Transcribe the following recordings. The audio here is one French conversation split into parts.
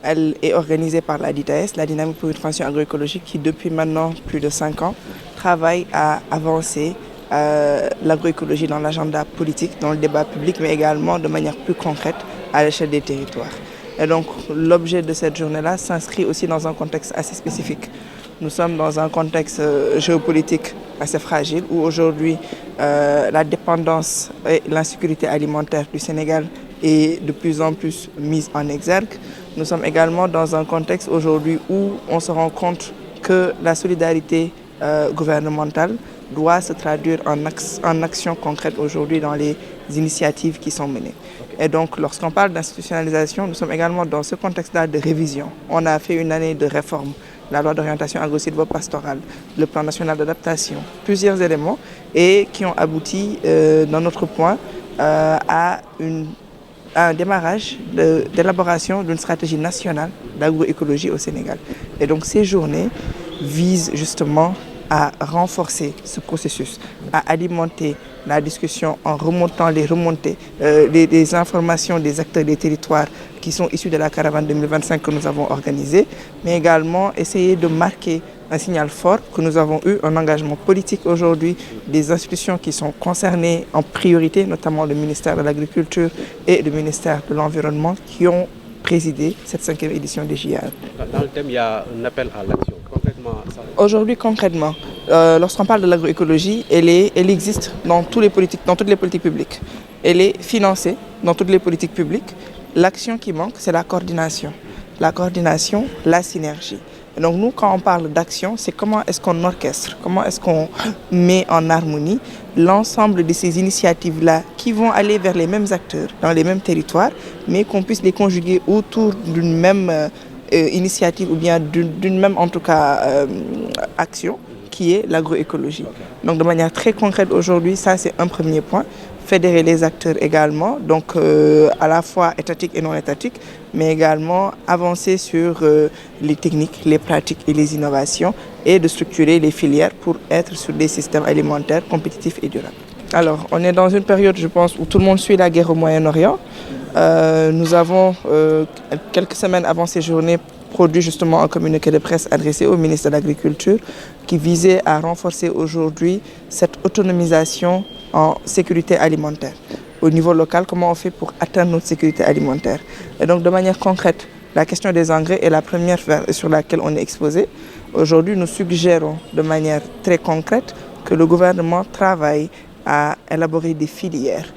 Elle est organisée par la DITAES, la Dynamique pour une transition agroécologique, qui depuis maintenant plus de 5 ans travaille à avancer l'agroécologie dans l'agenda politique, dans le débat public, mais également de manière plus concrète à l'échelle des territoires. Et donc l'objet de cette journée-là s'inscrit aussi dans un contexte assez spécifique. Nous sommes dans un contexte géopolitique assez fragile où aujourd'hui la dépendance et l'insécurité alimentaire du Sénégal est de plus en plus mise en exergue. Nous sommes également dans un contexte aujourd'hui où on se rend compte que la solidarité gouvernementale doit se traduire en actions concrètes aujourd'hui dans les initiatives qui sont menées. Et donc, lorsqu'on parle d'institutionnalisation, nous sommes également dans ce contexte-là de révision. On a fait une année de réforme, la loi d'orientation agro-silvopastorale, le plan national d'adaptation, plusieurs éléments et qui ont abouti, dans notre point, à un démarrage d'élaboration d'une stratégie nationale d'agroécologie au Sénégal. Et donc, ces journées visent justement à renforcer ce processus, à alimenter la discussion en remontant les informations des acteurs des territoires qui sont issus de la caravane 2025 que nous avons organisée, mais également essayer de marquer un signal fort que nous avons eu, un engagement politique aujourd'hui des institutions qui sont concernées en priorité, notamment le ministère de l'Agriculture et le ministère de l'Environnement, qui ont présidé cette 5e édition des JA. Dans le thème, il y a un appel à l'action. Aujourd'hui, concrètement, lorsqu'on parle de l'agroécologie, elle existe dans toutes les politiques publiques. Elle est financée dans toutes les politiques publiques. L'action qui manque, c'est la coordination. La coordination, la synergie. Et donc nous, quand on parle d'action, c'est comment est-ce qu'on orchestre, comment est-ce qu'on met en harmonie l'ensemble de ces initiatives-là qui vont aller vers les mêmes acteurs, dans les mêmes territoires, mais qu'on puisse les conjuguer autour d'une même initiative ou bien d'une même en tout cas action qui est l'agroécologie. Donc de manière très concrète aujourd'hui, ça c'est un premier point. Fédérer les acteurs également, donc à la fois étatiques et non étatiques, mais également avancer sur les techniques, les pratiques et les innovations et de structurer les filières pour être sur des systèmes alimentaires compétitifs et durables. Alors, on est dans une période, je pense, où tout le monde suit la guerre au Moyen-Orient. Nous avons, quelques semaines avant ces journées, produit justement un communiqué de presse adressé au ministre de l'Agriculture qui visait à renforcer aujourd'hui cette autonomisation en sécurité alimentaire. Au niveau local, comment on fait pour atteindre notre sécurité alimentaire? Et donc, de manière concrète, la question des engrais est la première sur laquelle on est exposé. Aujourd'hui, nous suggérons de manière très concrète que le gouvernement travaille à élaborer des filières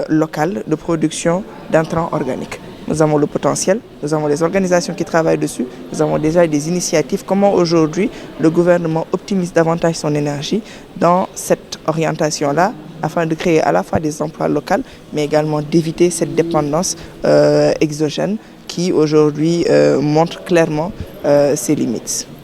locales de production d'intrants organiques. Nous avons le potentiel, nous avons les organisations qui travaillent dessus, nous avons déjà des initiatives. Comment aujourd'hui le gouvernement optimise davantage son énergie dans cette orientation-là afin de créer à la fois des emplois locaux, mais également d'éviter cette dépendance exogène qui aujourd'hui montre clairement ses limites.